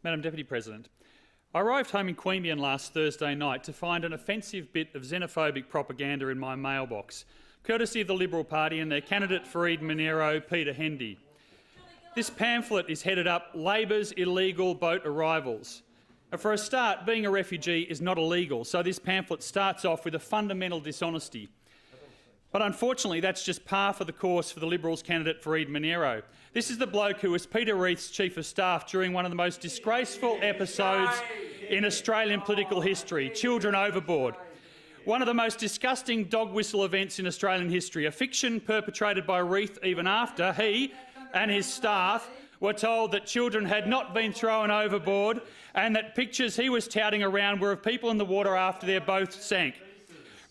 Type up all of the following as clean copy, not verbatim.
Madam Deputy President, I arrived home in Queanbeyan last Thursday night to find an offensive bit of xenophobic propaganda in my mailbox, courtesy of the Liberal Party and their candidate for Eden-Monaro Peter Hendy. This pamphlet is headed up Labor's illegal boat arrivals. And for a start, being a refugee is not illegal, so this pamphlet starts off with a fundamental dishonesty. But unfortunately, that's just par for the course for the Liberals' candidate for Eden-Monaro. This is the bloke who was Peter Reith's Chief of Staff during one of the most disgraceful episodes in Australian political history, Children Overboard. One of the most disgusting dog whistle events in Australian history, a fiction perpetrated by Reith even after he and his staff were told that children had not been thrown overboard and that pictures he was touting around were of people in the water after their boat sank.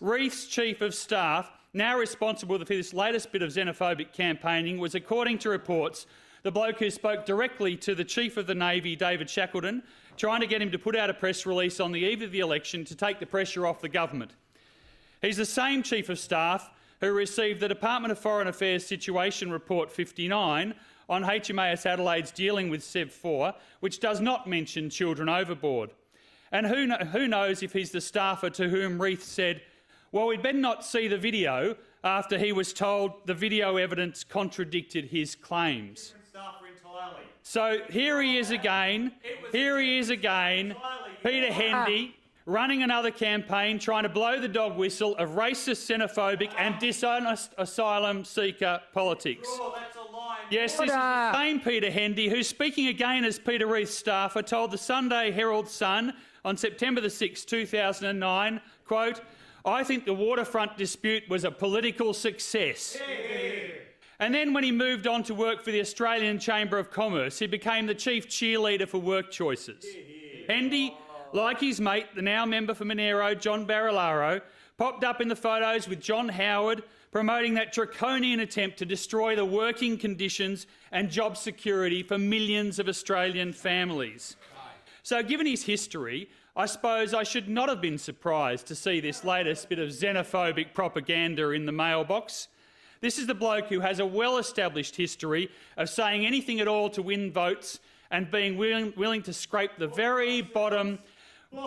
Reith's Chief of Staff, now responsible for this latest bit of xenophobic campaigning, was, according to reports, the bloke who spoke directly to the Chief of the Navy, David Shackleton, trying to get him to put out a press release on the eve of the election to take the pressure off the government. He's the same Chief of Staff who received the Department of Foreign Affairs Situation Report 59 on HMAS Adelaide's dealing with Sev 4, which does not mention Children Overboard. And who knows if he's the staffer to whom Reith said, well, we'd better not see the video, after he was told the video evidence contradicted his claims. So here he is again, Peter Hendy, running another campaign trying to blow the dog whistle of racist, xenophobic and dishonest asylum seeker politics. Yes, this is the same Peter Hendy who, speaking again as Peter Reith's staffer, told the Sunday Herald Sun on September the 6th, 2009, quote, I think the waterfront dispute was a political success. And then when he moved on to work for the Australian Chamber of Commerce, he became the chief cheerleader for work choices. Hendy, like his mate, the now member for Monaro, John Barilaro, popped up in the photos with John Howard, promoting that draconian attempt to destroy the working conditions and job security for millions of Australian families. So given his history, I suppose I should not have been surprised to see this latest bit of xenophobic propaganda in the mailbox. This is the bloke who has a well-established history of saying anything at all to win votes and being willing to scrape the very bottom,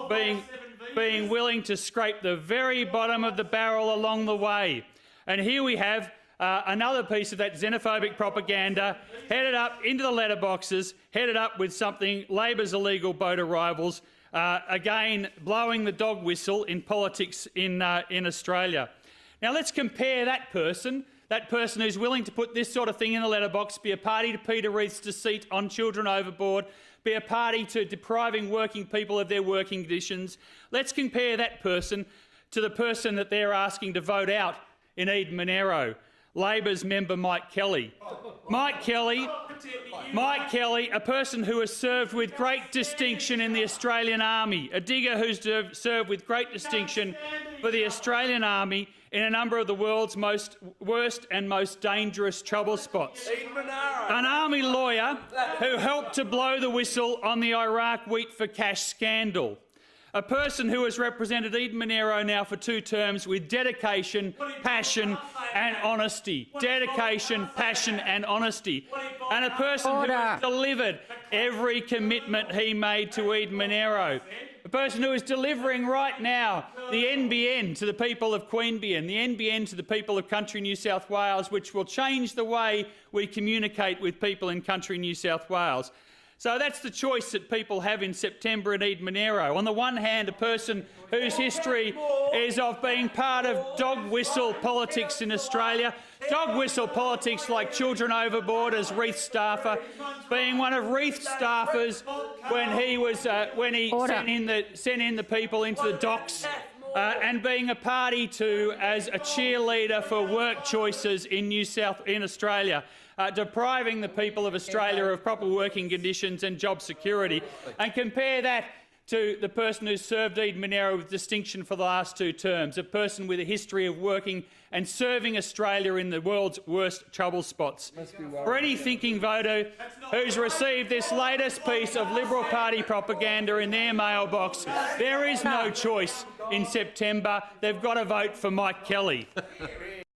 being willing to scrape the very bottom of the barrel along the way. And here we have another piece of that xenophobic propaganda headed up into the letterboxes, headed up with something Labor's illegal boat arrivals, again blowing the dog whistle in politics in Australia. Now let's compare that person who's willing to put this sort of thing in the letterbox, be a party to Peter Reith's deceit on Children Overboard, be a party to depriving working people of their working conditions. Let's compare that person to the person that they're asking to vote out in Eden-Monaro, Labor's member Mike Kelly. Mike Kelly, a person who has served with great distinction in the Australian Army, a digger who's served with great distinction for the Australian Army in a number of the world's worst and most dangerous trouble spots. An Army lawyer who helped to blow the whistle on the Iraq wheat for cash scandal. A person who has represented Eden-Monaro now for 2 terms with dedication, passion and honesty. Dedication, passion and honesty. And a person who has delivered every commitment he made to Eden-Monaro. A person who is delivering right now the NBN to the people of Queanbeyan, the NBN to the people of country New South Wales, which will change the way we communicate with people in country New South Wales. So that's the choice that people have in September in Eden-Monaro. On the one hand, a person whose history is of being part of dog whistle politics in Australia, dog whistle politics like Children Overboard as Reith staffer, being one of Reith's staffers when he sent in the people into the docks, and being a party to as a cheerleader for work choices in Australia. Depriving the people of Australia of proper working conditions and job security, and compare that to the person who served Eden-Monaro with distinction for the last 2 terms, a person with a history of working and serving Australia in the world's worst trouble spots. For any thinking voter who's received this latest piece of Liberal Party propaganda in their mailbox, there is no choice in September. They've got to vote for Mike Kelly.